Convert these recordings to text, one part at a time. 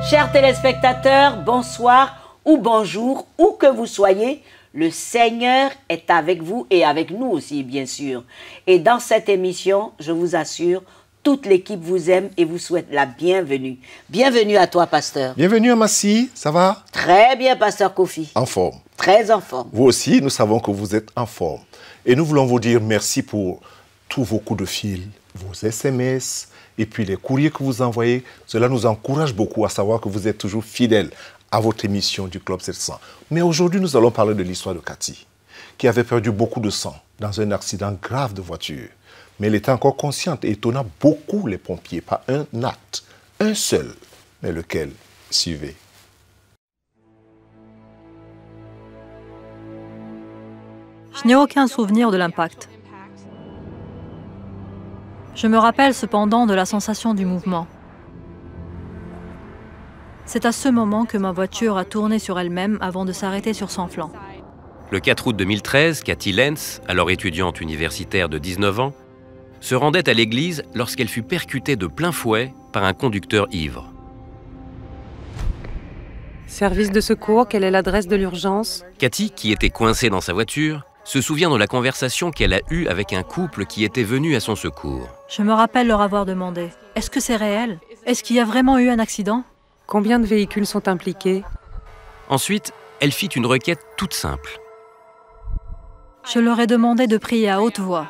Chers téléspectateurs, bonsoir ou bonjour, où que vous soyez, le Seigneur est avec vous et avec nous aussi, bien sûr. Et dans cette émission, je vous assure, toute l'équipe vous aime et vous souhaite la bienvenue. Bienvenue à toi, pasteur. Bienvenue à Massy, ça va? Très bien, pasteur Kofi. En forme. Très en forme. Vous aussi, nous savons que vous êtes en forme. Et nous voulons vous dire merci pour tous vos coups de fil, vos SMS, et puis les courriers que vous envoyez. Cela nous encourage beaucoup à savoir que vous êtes toujours fidèles à votre émission du Club 700. Mais aujourd'hui, nous allons parler de l'histoire de Cathy, qui avait perdu beaucoup de sang dans un accident grave de voiture. Mais elle était encore consciente et étonna beaucoup les pompiers par un acte, un seul, mais lequel? Suivez. Je n'ai aucun souvenir de l'impact. Je me rappelle cependant de la sensation du mouvement. C'est à ce moment que ma voiture a tourné sur elle-même avant de s'arrêter sur son flanc. Le 4 août 2013, Cathy Lenz, alors étudiante universitaire de 19 ans, se rendait à l'église lorsqu'elle fut percutée de plein fouet par un conducteur ivre. Service de secours, quelle est l'adresse de l'urgence? Cathy, qui était coincée dans sa voiture, se souvient de la conversation qu'elle a eue avec un couple qui était venu à son secours. Je me rappelle leur avoir demandé « Est-ce que c'est réel? Est-ce qu'il y a vraiment eu un accident ?» Combien de véhicules sont impliqués? Ensuite, elle fit une requête toute simple. Je leur ai demandé de prier à haute voix.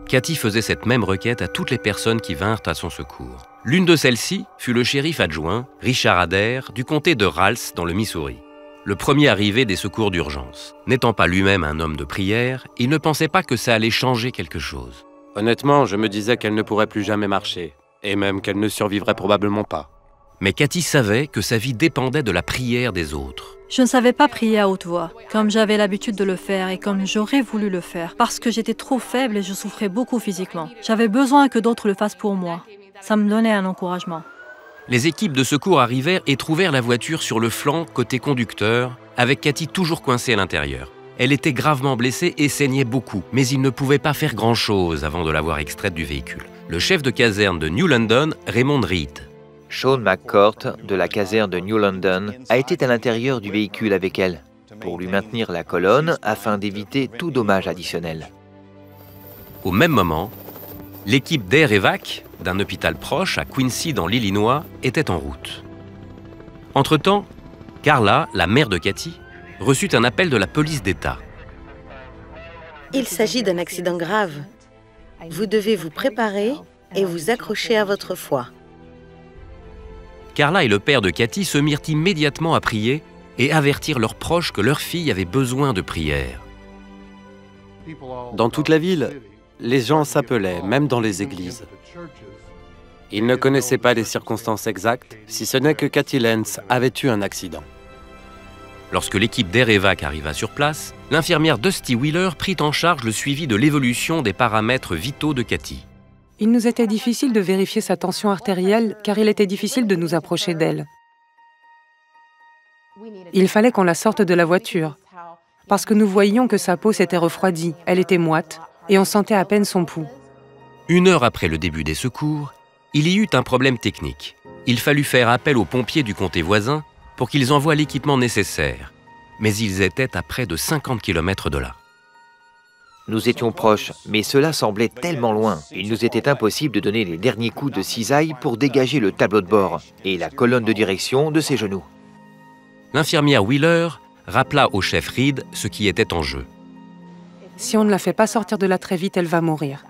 Cathy faisait cette même requête à toutes les personnes qui vinrent à son secours. L'une de celles-ci fut le shérif adjoint, Richard Adair, du comté de Ralls, dans le Missouri. Le premier arrivé des secours d'urgence. N'étant pas lui-même un homme de prière, il ne pensait pas que ça allait changer quelque chose. Honnêtement, je me disais qu'elle ne pourrait plus jamais marcher, et même qu'elle ne survivrait probablement pas. Mais Cathy savait que sa vie dépendait de la prière des autres. Je ne savais pas prier à haute voix, comme j'avais l'habitude de le faire et comme j'aurais voulu le faire, parce que j'étais trop faible et je souffrais beaucoup physiquement. J'avais besoin que d'autres le fassent pour moi. Ça me donnait un encouragement. Les équipes de secours arrivèrent et trouvèrent la voiture sur le flanc côté conducteur, avec Cathy toujours coincée à l'intérieur. Elle était gravement blessée et saignait beaucoup, mais ils ne pouvaient pas faire grand-chose avant de l'avoir extraite du véhicule. Le chef de caserne de New London, Raymond Reed. Sean McCourt, de la caserne de New London, a été à l'intérieur du véhicule avec elle, pour lui maintenir la colonne afin d'éviter tout dommage additionnel. Au même moment, l'équipe d'Air Evac, d'un hôpital proche à Quincy dans l'Illinois, était en route. Entre-temps, Carla, la mère de Cathy, reçut un appel de la police d'État. Il s'agit d'un accident grave. Vous devez vous préparer et vous accrocher à votre foi. Carla et le père de Cathy se mirent immédiatement à prier et avertirent leurs proches que leur fille avait besoin de prière. Dans toute la ville, les gens s'appelaient, même dans les églises. Ils ne connaissaient pas les circonstances exactes, si ce n'est que Cathy Lenz avait eu un accident. Lorsque l'équipe d'Air Evac arriva sur place, l'infirmière Dusty Wheeler prit en charge le suivi de l'évolution des paramètres vitaux de Cathy. Il nous était difficile de vérifier sa tension artérielle car il était difficile de nous approcher d'elle. Il fallait qu'on la sorte de la voiture parce que nous voyions que sa peau s'était refroidie, elle était moite et on sentait à peine son pouls. 1 heure après le début des secours, il y eut un problème technique. Il fallut faire appel aux pompiers du comté voisin pour qu'ils envoient l'équipement nécessaire. Mais ils étaient à près de 50 km de là. Nous étions proches, mais cela semblait tellement loin. Il nous était impossible de donner les derniers coups de cisaille pour dégager le tableau de bord et la colonne de direction de ses genoux. L'infirmière Wheeler rappela au chef Reed ce qui était en jeu. Si on ne la fait pas sortir de là très vite, elle va mourir.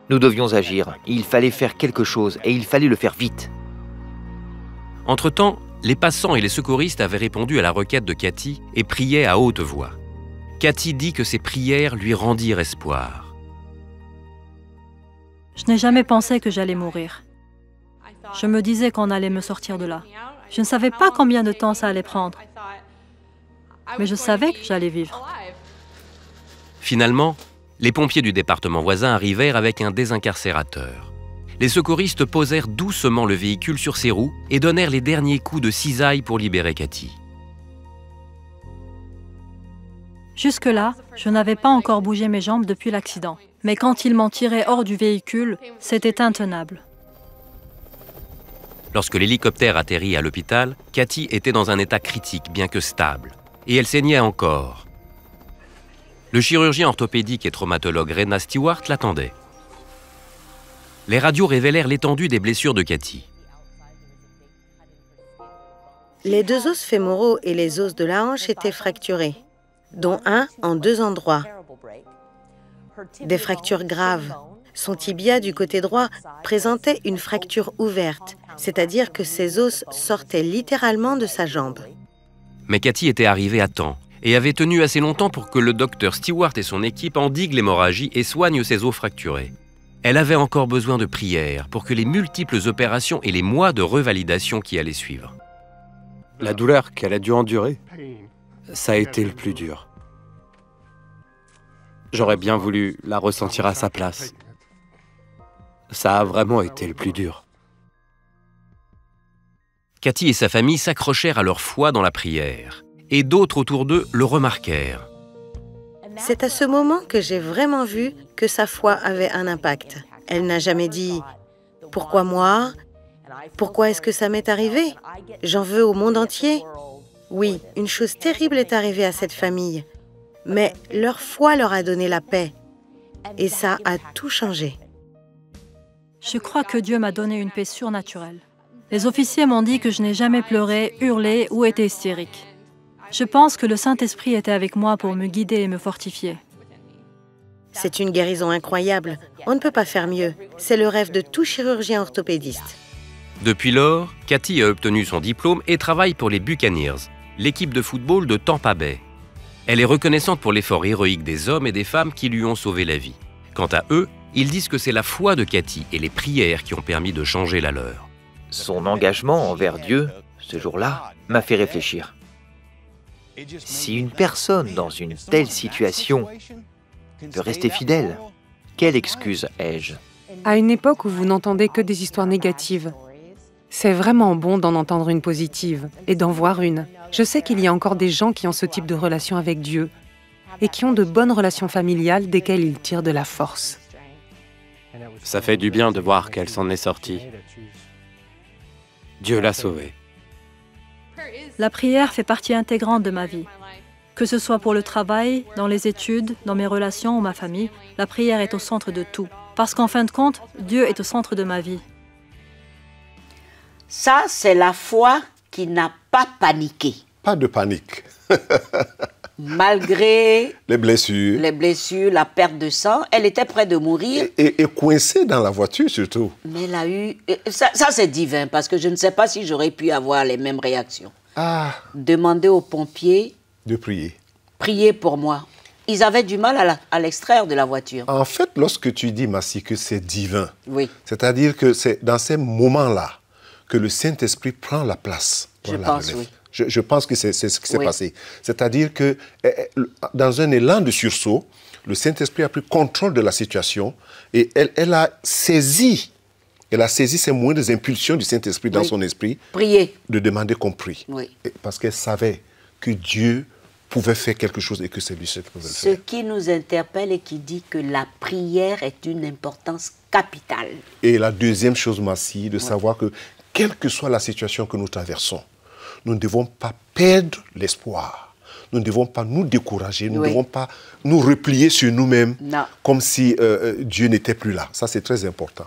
Nous devions agir. Il fallait faire quelque chose et il fallait le faire vite. Entre-temps, les passants et les secouristes avaient répondu à la requête de Cathy et priaient à haute voix. Cathy dit que ses prières lui rendirent espoir. Je n'ai jamais pensé que j'allais mourir. Je me disais qu'on allait me sortir de là. Je ne savais pas combien de temps ça allait prendre. Mais je savais que j'allais vivre. Finalement, les pompiers du département voisin arrivèrent avec un désincarcérateur. Les secouristes posèrent doucement le véhicule sur ses roues et donnèrent les derniers coups de cisaille pour libérer Cathy. Jusque-là, je n'avais pas encore bougé mes jambes depuis l'accident. Mais quand ils m'en tiraient hors du véhicule, c'était intenable. Lorsque l'hélicoptère atterrit à l'hôpital, Cathy était dans un état critique, bien que stable. Et elle saignait encore. Le chirurgien orthopédique et traumatologue Rena Stewart l'attendait. Les radios révélèrent l'étendue des blessures de Cathy. Les 2 os fémoraux et les os de la hanche étaient fracturés, dont un en 2 endroits. Des fractures graves. Son tibia du côté droit présentait une fracture ouverte, c'est-à-dire que ses os sortaient littéralement de sa jambe. Mais Cathy était arrivée à temps et avait tenu assez longtemps pour que le docteur Stewart et son équipe endiguent l'hémorragie et soignent ses os fracturés. Elle avait encore besoin de prières pour que les multiples opérations et les mois de revalidation qui allaient suivre. La douleur qu'elle a dû endurer, ça a été le plus dur. J'aurais bien voulu la ressentir à sa place. Ça a vraiment été le plus dur. Cathy et sa famille s'accrochèrent à leur foi dans la prière, et d'autres autour d'eux le remarquèrent. C'est à ce moment que j'ai vraiment vu que sa foi avait un impact. Elle n'a jamais dit « Pourquoi moi ? Pourquoi est-ce que ça m'est arrivé ? J'en veux au monde entier ?» Oui, une chose terrible est arrivée à cette famille, mais leur foi leur a donné la paix. Et ça a tout changé. Je crois que Dieu m'a donné une paix surnaturelle. Les officiers m'ont dit que je n'ai jamais pleuré, hurlé ou été hystérique. Je pense que le Saint-Esprit était avec moi pour me guider et me fortifier. C'est une guérison incroyable. On ne peut pas faire mieux. C'est le rêve de tout chirurgien orthopédiste. Depuis lors, Cathy a obtenu son diplôme et travaille pour les Buccaneers, l'équipe de football de Tampa Bay. Elle est reconnaissante pour l'effort héroïque des hommes et des femmes qui lui ont sauvé la vie. Quant à eux, ils disent que c'est la foi de Cathy et les prières qui ont permis de changer la leur. Son engagement envers Dieu, ce jour-là, m'a fait réfléchir. Si une personne dans une telle situation peut rester fidèle, quelle excuse ai-je? À une époque où vous n'entendez que des histoires négatives, c'est vraiment bon d'en entendre une positive et d'en voir une. Je sais qu'il y a encore des gens qui ont ce type de relation avec Dieu et qui ont de bonnes relations familiales desquelles ils tirent de la force. Ça fait du bien de voir qu'elle s'en est sortie. Dieu l'a sauvée. La prière fait partie intégrante de ma vie. Que ce soit pour le travail, dans les études, dans mes relations ou ma famille, la prière est au centre de tout. Parce qu'en fin de compte, Dieu est au centre de ma vie. Ça, c'est la foi qui n'a pas paniqué. Pas de panique. Malgré les blessures, la perte de sang, elle était près de mourir. Et coincée dans la voiture surtout. Mais elle a eu... Ça c'est divin, parce que je ne sais pas si j'aurais pu avoir les mêmes réactions. Demander aux pompiers... de prier. Prier pour moi. Ils avaient du mal à l'extraire de la voiture. En fait, lorsque tu dis, Massi, que c'est divin, oui. C'est-à-dire que c'est dans ces moments-là que le Saint-Esprit prend la place pour la relève. Oui. Je pense que c'est ce qui s'est passé. C'est-à-dire que dans un élan de sursaut, le Saint-Esprit a pris contrôle de la situation et elle a saisi ces moindres impulsions du Saint-Esprit dans son esprit. Prier. De demander qu'on prie. Oui. Parce qu'elle savait que Dieu pouvait faire quelque chose et que c'est lui qui pouvait le faire. Ce qui nous interpelle et qui dit que la prière est d'une importance capitale. Et la deuxième chose, Massi, de savoir que quelle que soit la situation que nous traversons, nous ne devons pas perdre l'espoir. Nous ne devons pas nous décourager, nous ne devons pas nous replier sur nous-mêmes comme si Dieu n'était plus là. Ça, c'est très important.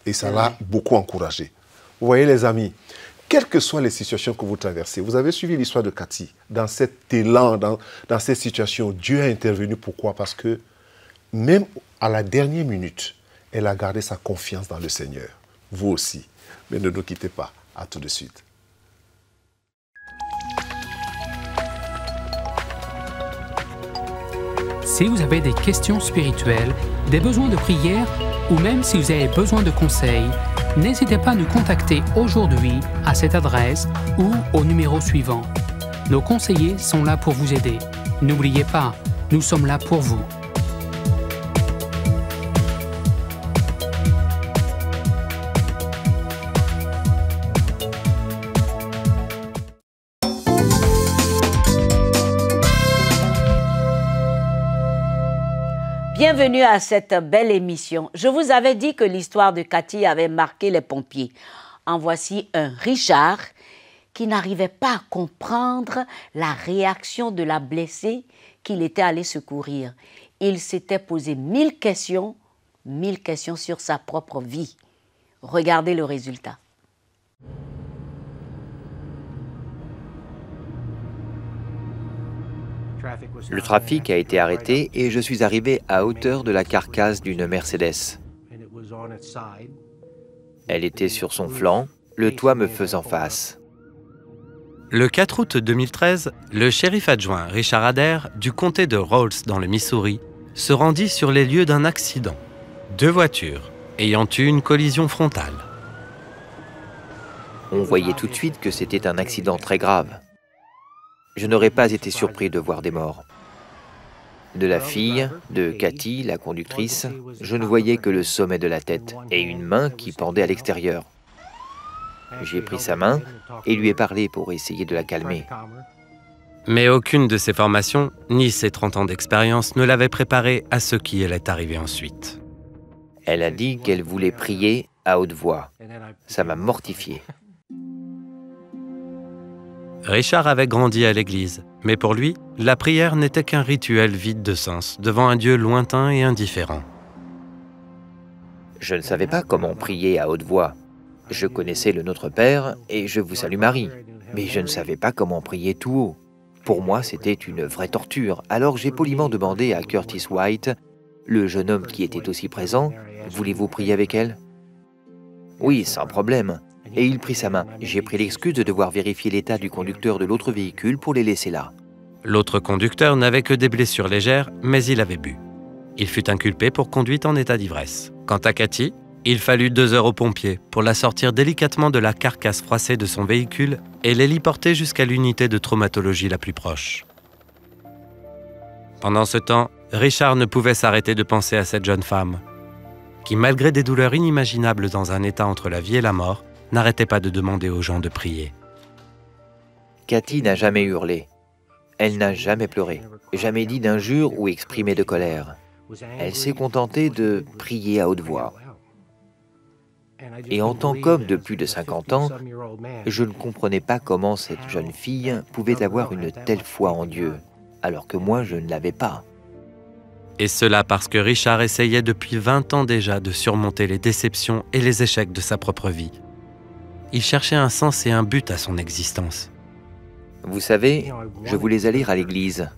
Et ça l'a beaucoup encouragé. Vous voyez, les amis, quelles que soient les situations que vous traversez, vous avez suivi l'histoire de Cathy. Dans cet élan, dans cette situation, Dieu a intervenu. Pourquoi? Parce que même à la dernière minute, elle a gardé sa confiance dans le Seigneur. Vous aussi. Mais ne nous quittez pas. À tout de suite. Si vous avez des questions spirituelles, des besoins de prière ou même si vous avez besoin de conseils, n'hésitez pas à nous contacter aujourd'hui à cette adresse ou au numéro suivant. Nos conseillers sont là pour vous aider. N'oubliez pas, nous sommes là pour vous. Bienvenue à cette belle émission. Je vous avais dit que l'histoire de Cathy avait marqué les pompiers. en voici un Richard qui n'arrivait pas à comprendre la réaction de la blessée qu'il était allé secourir. Il s'était posé 1000 questions sur sa propre vie. Regardez le résultat. Le trafic a été arrêté et je suis arrivé à hauteur de la carcasse d'une Mercedes. Elle était sur son flanc, le toit me faisant face. Le 4 août 2013, le shérif adjoint Richard Adair du comté de Rolls dans le Missouri se rendit sur les lieux d'un accident. 2 voitures ayant eu une collision frontale. On voyait tout de suite que c'était un accident très grave. Je n'aurais pas été surpris de voir des morts. De la fille, de Cathy, la conductrice, je ne voyais que le sommet de la tête et une main qui pendait à l'extérieur. J'ai pris sa main et lui ai parlé pour essayer de la calmer. Mais aucune de ses formations, ni ses 30 ans d'expérience, ne l'avait préparée à ce qui allait arriver ensuite. Elle a dit qu'elle voulait prier à haute voix. Ça m'a mortifié. Richard avait grandi à l'église, mais pour lui, la prière n'était qu'un rituel vide de sens, devant un Dieu lointain et indifférent. Je ne savais pas comment prier à haute voix. Je connaissais le Notre Père et Je vous salue Marie, mais je ne savais pas comment prier tout haut. Pour moi, c'était une vraie torture. Alors j'ai poliment demandé à Curtis White, le jeune homme qui était aussi présent, « Voulez-vous prier avec elle ?» « Oui, sans problème. » Et il prit sa main. J'ai pris l'excuse de devoir vérifier l'état du conducteur de l'autre véhicule pour les laisser là. L'autre conducteur n'avait que des blessures légères, mais il avait bu. Il fut inculpé pour conduite en état d'ivresse. Quant à Cathy, il fallut 2 heures aux pompiers pour la sortir délicatement de la carcasse froissée de son véhicule et l'héliporter jusqu'à l'unité de traumatologie la plus proche. Pendant ce temps, Richard ne pouvait s'arrêter de penser à cette jeune femme, qui, malgré des douleurs inimaginables dans un état entre la vie et la mort, n'arrêtait pas de demander aux gens de prier. Cathy n'a jamais hurlé. Elle n'a jamais pleuré, jamais dit d'injures ou exprimé de colère. Elle s'est contentée de prier à haute voix. Et en tant qu'homme de plus de 50 ans, je ne comprenais pas comment cette jeune fille pouvait avoir une telle foi en Dieu, alors que moi, je ne l'avais pas. Et cela parce que Richard essayait depuis 20 ans déjà de surmonter les déceptions et les échecs de sa propre vie. Il cherchait un sens et un but à son existence. Vous savez, je voulais aller à l'église.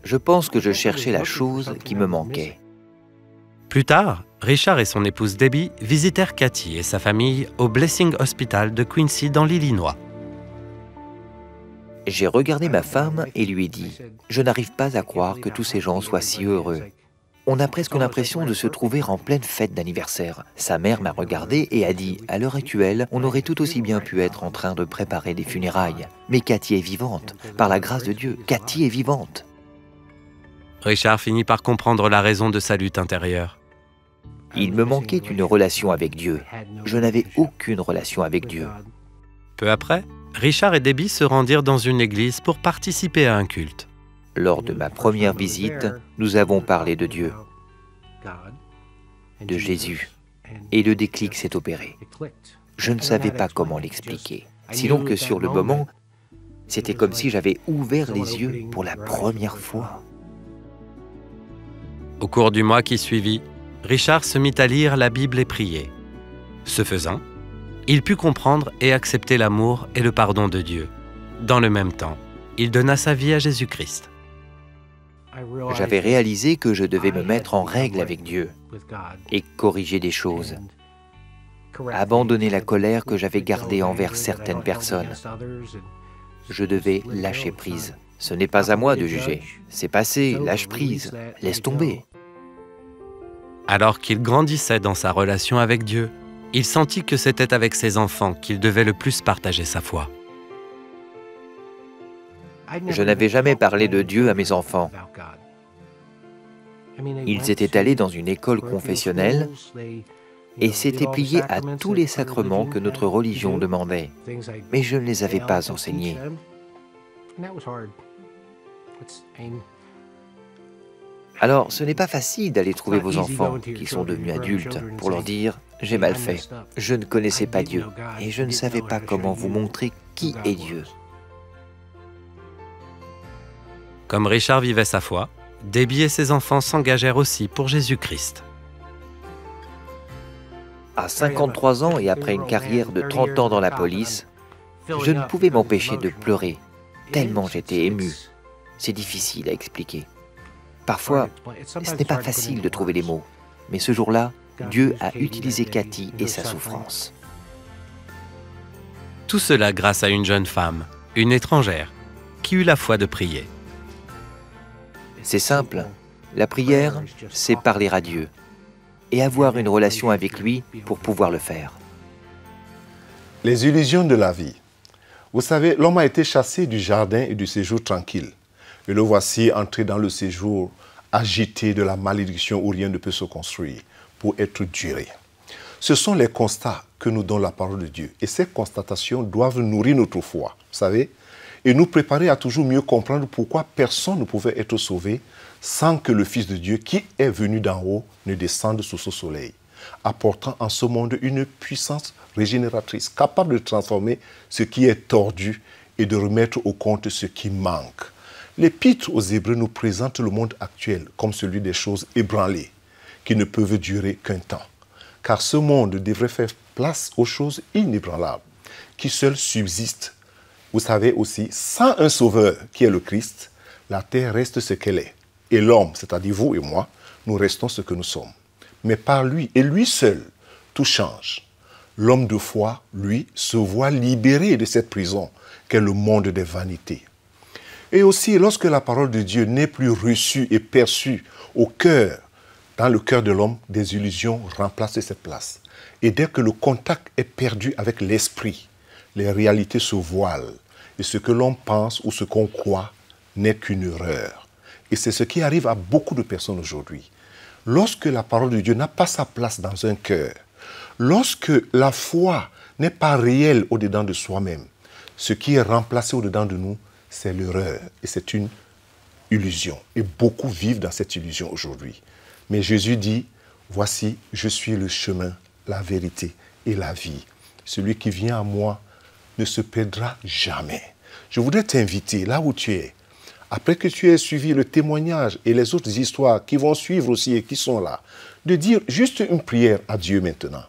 Je pense que je cherchais la chose qui me manquait. Plus tard, Richard et son épouse Debbie visitèrent Cathy et sa famille au Blessing Hospital de Quincy dans l'Illinois. J'ai regardé ma femme et lui ai dit « Je n'arrive pas à croire que tous ces gens soient si heureux. On a presque l'impression de se trouver en pleine fête d'anniversaire. » Sa mère m'a regardé et a dit « À l'heure actuelle, on aurait tout aussi bien pu être en train de préparer des funérailles. Mais Cathy est vivante. Par la grâce de Dieu, Cathy est vivante. » Richard finit par comprendre la raison de sa lutte intérieure. Il me manquait une relation avec Dieu. Je n'avais aucune relation avec Dieu. Peu après, Richard et Debbie se rendirent dans une église pour participer à un culte. Lors de ma première visite, nous avons parlé de Dieu, de Jésus, et le déclic s'est opéré. Je ne savais pas comment l'expliquer, sinon que sur le moment, c'était comme si j'avais ouvert les yeux pour la première fois. Au cours du mois qui suivit, Richard se mit à lire la Bible et prier. Ce faisant, il put comprendre et accepter l'amour et le pardon de Dieu. Dans le même temps, il donna sa vie à Jésus-Christ. J'avais réalisé que je devais me mettre en règle avec Dieu et corriger des choses. Abandonner la colère que j'avais gardée envers certaines personnes. Je devais lâcher prise. Ce n'est pas à moi de juger. C'est passé, lâche prise, laisse tomber. Alors qu'il grandissait dans sa relation avec Dieu, il sentit que c'était avec ses enfants qu'il devait le plus partager sa foi. Je n'avais jamais parlé de Dieu à mes enfants. Ils étaient allés dans une école confessionnelle et s'étaient pliés à tous les sacrements que notre religion demandait. Mais je ne les avais pas enseignés. Alors, ce n'est pas facile d'aller trouver vos enfants qui sont devenus adultes pour leur dire « j'ai mal fait, je ne connaissais pas Dieu et je ne savais pas comment vous montrer qui est Dieu ». Comme Richard vivait sa foi, Debbie et ses enfants s'engagèrent aussi pour Jésus-Christ. À 53 ans et après une carrière de 30 ans dans la police, je ne pouvais m'empêcher de pleurer, tellement j'étais ému. C'est difficile à expliquer. Parfois, ce n'est pas facile de trouver les mots, mais ce jour-là, Dieu a utilisé Cathy et sa souffrance. Tout cela grâce à une jeune femme, une étrangère, qui eut la foi de prier. C'est simple, la prière, c'est parler à Dieu et avoir une relation avec lui pour pouvoir le faire. Les illusions de la vie. Vous savez, l'homme a été chassé du jardin et du séjour tranquille. Et le voici entré dans le séjour agité de la malédiction où rien ne peut se construire pour être duré. Ce sont les constats que nous donne la parole de Dieu. Et ces constatations doivent nourrir notre foi, vous savez, et nous préparer à toujours mieux comprendre pourquoi personne ne pouvait être sauvé sans que le Fils de Dieu, qui est venu d'en haut, ne descende sous ce soleil, apportant en ce monde une puissance régénératrice, capable de transformer ce qui est tordu et de remettre au compte ce qui manque. L'Épître aux Hébreux nous présente le monde actuel comme celui des choses ébranlées, qui ne peuvent durer qu'un temps. Car ce monde devrait faire place aux choses inébranlables, qui seules subsistent. Vous savez aussi, sans un sauveur qui est le Christ, la terre reste ce qu'elle est. Et l'homme, c'est-à-dire vous et moi, nous restons ce que nous sommes. Mais par lui, et lui seul, tout change. L'homme de foi, lui, se voit libéré de cette prison qu'est le monde des vanités. Et aussi, lorsque la parole de Dieu n'est plus reçue et perçue au cœur, dans le cœur de l'homme, des illusions remplacent cette place. Et dès que le contact est perdu avec l'esprit, les réalités se voilent. Et ce que l'on pense ou ce qu'on croit n'est qu'une erreur. Et c'est ce qui arrive à beaucoup de personnes aujourd'hui. Lorsque la parole de Dieu n'a pas sa place dans un cœur, lorsque la foi n'est pas réelle au-dedans de soi-même, ce qui est remplacé au-dedans de nous, c'est l'erreur et c'est une illusion. Et beaucoup vivent dans cette illusion aujourd'hui. Mais Jésus dit, voici, je suis le chemin, la vérité et la vie. Celui qui vient à moi ne se perdra jamais. Je voudrais t'inviter, là où tu es, après que tu aies suivi le témoignage et les autres histoires qui vont suivre aussi et qui sont là, de dire juste une prière à Dieu maintenant.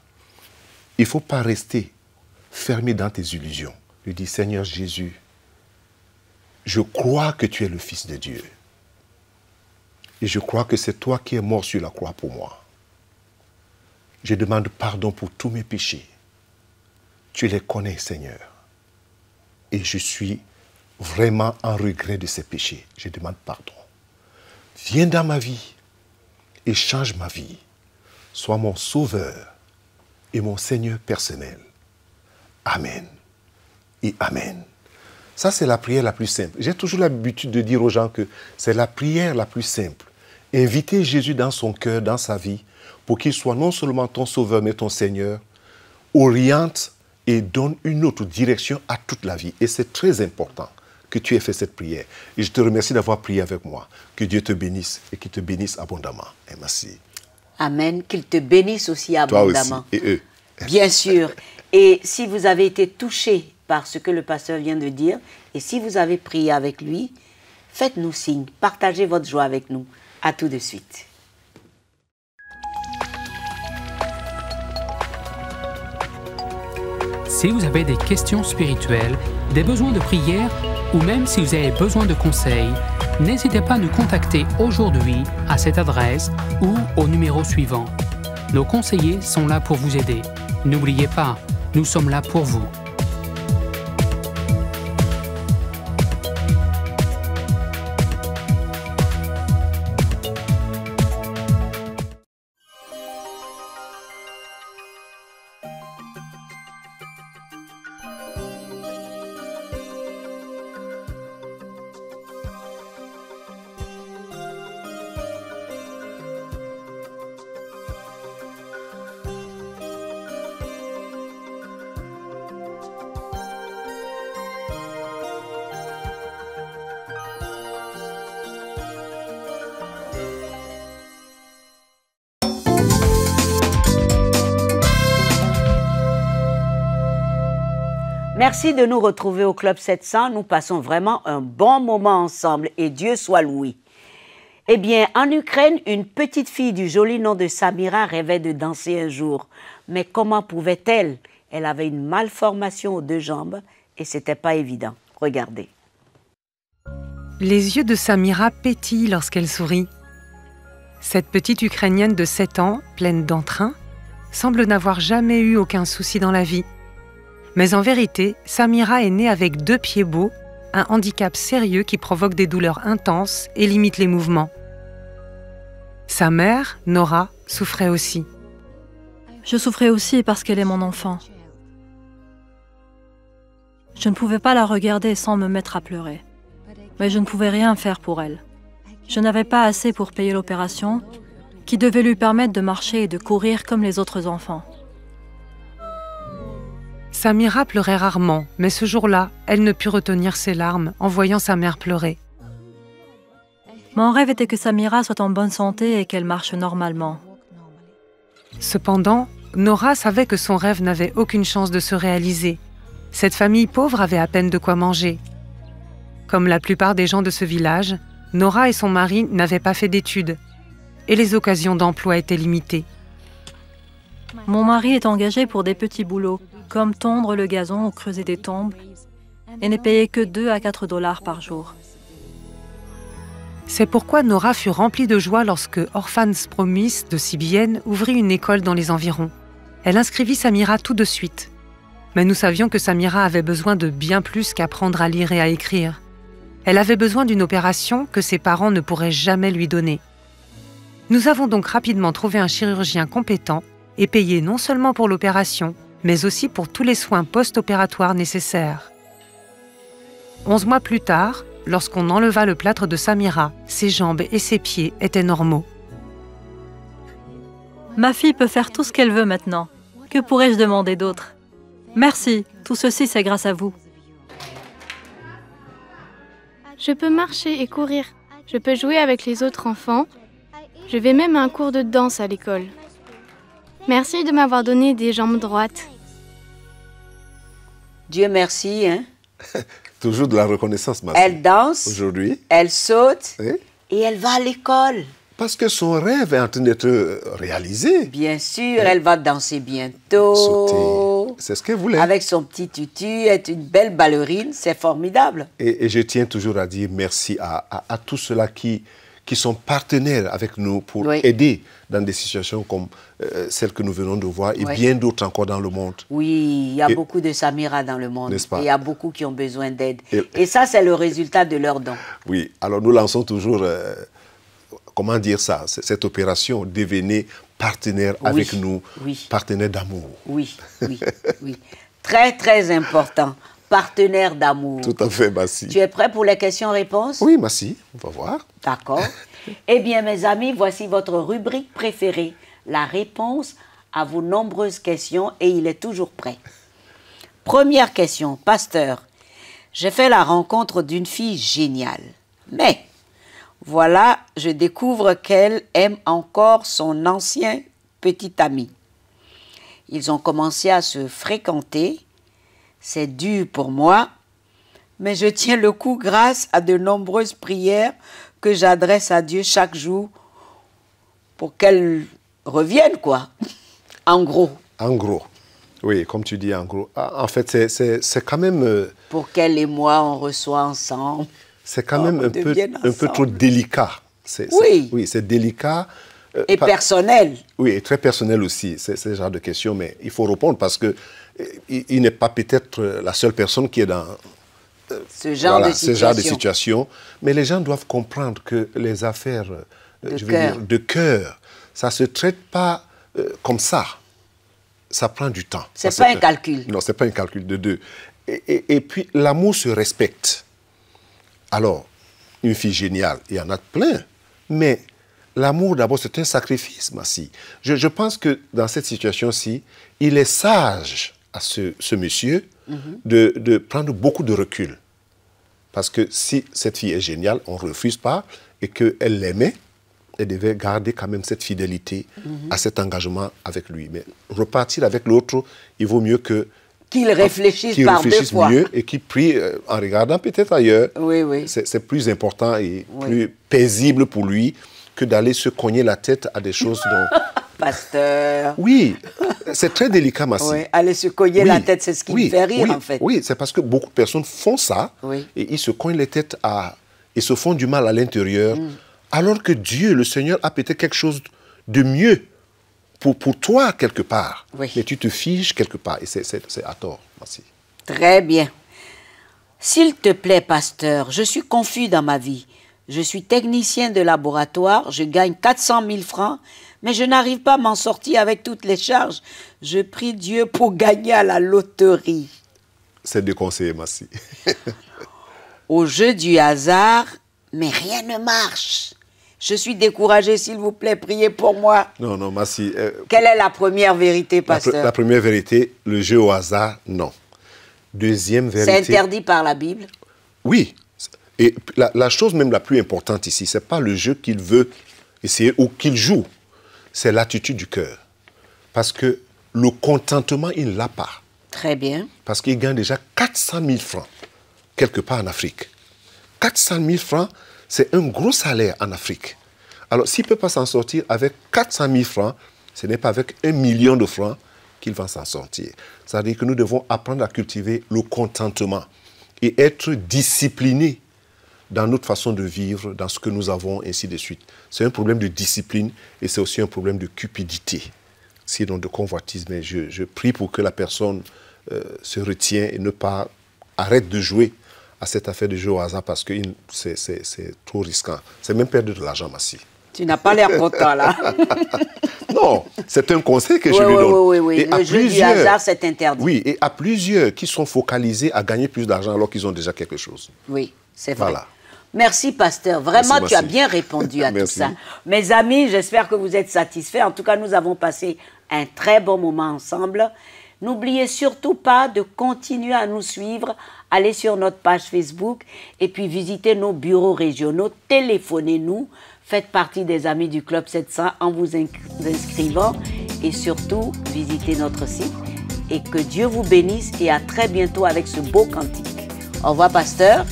Il ne faut pas rester fermé dans tes illusions. Lui dis, Seigneur Jésus, je crois que tu es le Fils de Dieu. Et je crois que c'est toi qui es mort sur la croix pour moi. Je demande pardon pour tous mes péchés. Tu les connais, Seigneur. Et je suis vraiment en regret de ces péchés. Je demande pardon. Viens dans ma vie et change ma vie. Sois mon sauveur et mon Seigneur personnel. Amen et Amen. Ça, c'est la prière la plus simple. J'ai toujours l'habitude de dire aux gens que c'est la prière la plus simple. Inviter Jésus dans son cœur, dans sa vie, pour qu'il soit non seulement ton sauveur, mais ton Seigneur, oriente et donne une autre direction à toute la vie. Et c'est très important que tu aies fait cette prière. Et je te remercie d'avoir prié avec moi. Que Dieu te bénisse et qu'il te bénisse abondamment. Et merci. Amen. Qu'il te bénisse aussi abondamment. Toi aussi, et eux. Bien sûr. Et si vous avez été touché par ce que le pasteur vient de dire, et si vous avez prié avec lui, faites-nous signe. Partagez votre joie avec nous. À tout de suite. Si vous avez des questions spirituelles, des besoins de prière ou même si vous avez besoin de conseils, n'hésitez pas à nous contacter aujourd'hui à cette adresse ou au numéro suivant. Nos conseillers sont là pour vous aider. N'oubliez pas, nous sommes là pour vous. Merci de nous retrouver au Club 700. Nous passons vraiment un bon moment ensemble et Dieu soit loué. Eh bien, en Ukraine, une petite fille du joli nom de Samira rêvait de danser un jour. Mais comment pouvait-elle? Elle avait une malformation aux 2 jambes et c'était pas évident. Regardez. Les yeux de Samira pétillent lorsqu'elle sourit. Cette petite Ukrainienne de 7 ans, pleine d'entrain, semble n'avoir jamais eu aucun souci dans la vie. Mais en vérité, Samira est née avec 2 pieds beaux, un handicap sérieux qui provoque des douleurs intenses et limite les mouvements. Sa mère, Nora, souffrait aussi. Je souffrais aussi parce qu'elle est mon enfant. Je ne pouvais pas la regarder sans me mettre à pleurer. Mais je ne pouvais rien faire pour elle. Je n'avais pas assez pour payer l'opération, qui devait lui permettre de marcher et de courir comme les autres enfants. Samira pleurait rarement, mais ce jour-là, elle ne put retenir ses larmes en voyant sa mère pleurer. Mon rêve était que Samira soit en bonne santé et qu'elle marche normalement. Cependant, Nora savait que son rêve n'avait aucune chance de se réaliser. Cette famille pauvre avait à peine de quoi manger. Comme la plupart des gens de ce village, Nora et son mari n'avaient pas fait d'études, et les occasions d'emploi étaient limitées. Mon mari est engagé pour des petits boulots, comme tondre le gazon ou creuser des tombes, et n'est payé que 2 à 4 $ par jour. C'est pourquoi Nora fut remplie de joie lorsque Orphans Promise de Sibienne ouvrit une école dans les environs. Elle inscrivit Samira tout de suite. Mais nous savions que Samira avait besoin de bien plus qu'apprendre à lire et à écrire. Elle avait besoin d'une opération que ses parents ne pourraient jamais lui donner. Nous avons donc rapidement trouvé un chirurgien compétent et payé non seulement pour l'opération, mais aussi pour tous les soins post-opératoires nécessaires. 11 mois plus tard, lorsqu'on enleva le plâtre de Samira, ses jambes et ses pieds étaient normaux. Ma fille peut faire tout ce qu'elle veut maintenant. Que pourrais-je demander d'autre? Merci, tout ceci c'est grâce à vous. Je peux marcher et courir. Je peux jouer avec les autres enfants. Je vais même à un cours de danse à l'école. Merci de m'avoir donné des jambes droites. Dieu merci, hein? Toujours de la reconnaissance, ma Elle danse, aujourd'hui, elle saute oui, et elle va à l'école. parce que son rêve est en train d'être réalisé. Bien sûr, elle va danser bientôt. Sauter, c'est ce qu'elle voulait. Avec son petit tutu, être une belle ballerine, c'est formidable. Et je tiens toujours à dire merci à tous ceux-là qui sont partenaires avec nous pour Oui. aider dans des situations comme celles que nous venons de voir et Oui. bien d'autres encore dans le monde. Oui, il y a Et- beaucoup de Samira dans le monde. N'est-ce pas? Et il y a beaucoup qui ont besoin d'aide. Et- Et ça, c'est le résultat de leurs dons. Oui, alors nous lançons toujours, comment dire ça, cette opération, devenez partenaire Oui, avec nous, oui. partenaire d'amour. Oui, oui, oui. Très, très important. Partenaire d'amour. Tout à fait, Massi. Tu es prêt pour les questions-réponses? Oui, Massi, on va voir. D'accord. Eh bien, mes amis, voici votre rubrique préférée, la réponse à vos nombreuses questions, et il est toujours prêt. Première question, pasteur. J'ai fait la rencontre d'une fille géniale, mais voilà, je découvre qu'elle aime encore son ancien petit ami. Ils ont commencé à se fréquenter. C'est dur pour moi, mais je tiens le coup grâce à de nombreuses prières que j'adresse à Dieu chaque jour pour qu'elle revienne, quoi. En gros. En gros, oui, comme tu dis, en gros. En fait, c'est quand même... Pour qu'elle et moi, on reçoit ensemble. C'est quand même on un peu devienne trop délicat. Oui. Oui, c'est délicat. Et personnel. Oui, et très personnel aussi, c'est ce genre de questions, mais il faut répondre parce que il n'est pas peut-être la seule personne qui est dans ce genre de situation. Mais les gens doivent comprendre que les affaires de cœur, ça ne se traite pas comme ça. Ça prend du temps. Ce n'est pas un calcul. Non, ce n'est pas un calcul de deux. Et puis, l'amour se respecte. Alors, une fille géniale, il y en a plein. Mais l'amour, d'abord, c'est un sacrifice, Massi. Je pense que dans cette situation-ci, il est sage à ce monsieur de prendre beaucoup de recul. Parce que si cette fille est géniale, on ne refuse pas, et qu'elle l'aimait, elle devait garder quand même cette fidélité à cet engagement avec lui. Mais repartir avec l'autre, il vaut mieux Qu'ils réfléchissent par deux fois. Mieux et qui prient en regardant peut-être ailleurs. Oui, oui. C'est plus important et plus paisible pour lui que d'aller se cogner la tête à des choses dont... Pasteur. Oui, c'est très délicat, Massi. Oui, aller se cogner la tête, c'est ce qui me fait rire, en fait. Oui, c'est parce que beaucoup de personnes font ça et ils se cognent les têtes et se font du mal à l'intérieur, alors que Dieu, le Seigneur, a peut-être quelque chose de mieux pour toi, quelque part. Oui. Mais tu te figes quelque part et c'est à tort, Massi. Très bien. S'il te plaît, pasteur, je suis confus dans ma vie. Je suis technicien de laboratoire, je gagne 400 000 francs, mais je n'arrive pas à m'en sortir avec toutes les charges. Je prie Dieu pour gagner à la loterie. C'est déconseillé, Massi. Au jeu du hasard, mais rien ne marche. Je suis découragé, s'il vous plaît, priez pour moi. Non, non, Massi. Quelle est la première vérité, pasteur? La première vérité, le jeu au hasard, non. Deuxième vérité... C'est interdit par la Bible? Oui. Et la chose même la plus importante ici, ce n'est pas le jeu qu'il veut essayer ou qu'il joue. C'est l'attitude du cœur. Parce que le contentement, il ne l'a pas. Très bien. Parce qu'il gagne déjà 400 000 francs, quelque part en Afrique. 400 000 francs, c'est un gros salaire en Afrique. Alors, s'il ne peut pas s'en sortir avec 400 000 francs, ce n'est pas avec 1 million de francs qu'il va s'en sortir. C'est-à-dire que nous devons apprendre à cultiver le contentement et être disciplinés dans notre façon de vivre, dans ce que nous avons, ainsi de suite. C'est un problème de discipline et c'est aussi un problème de cupidité, sinon de convoitise. Mais je prie pour que la personne se retienne et ne pas arrête de jouer à cette affaire de jeu au hasard parce que c'est trop risquant. C'est même perdre de l'argent, Massi. Tu n'as pas l'air content, là. Non, c'est un conseil que je lui donne. Oui. Et le jeu du hasard, c'est interdit. Oui, et à plusieurs qui sont focalisés à gagner plus d'argent alors qu'ils ont déjà quelque chose. Oui, c'est vrai. Voilà. Merci, pasteur. Vraiment, tu as bien répondu à tout ça. Mes amis, j'espère que vous êtes satisfaits. En tout cas, nous avons passé un très bon moment ensemble. N'oubliez surtout pas de continuer à nous suivre. Allez sur notre page Facebook et puis visitez nos bureaux régionaux. Téléphonez-nous. Faites partie des Amis du Club 700 en vous inscrivant. Et surtout, visitez notre site. Et que Dieu vous bénisse et à très bientôt avec ce beau cantique. Au revoir, pasteur.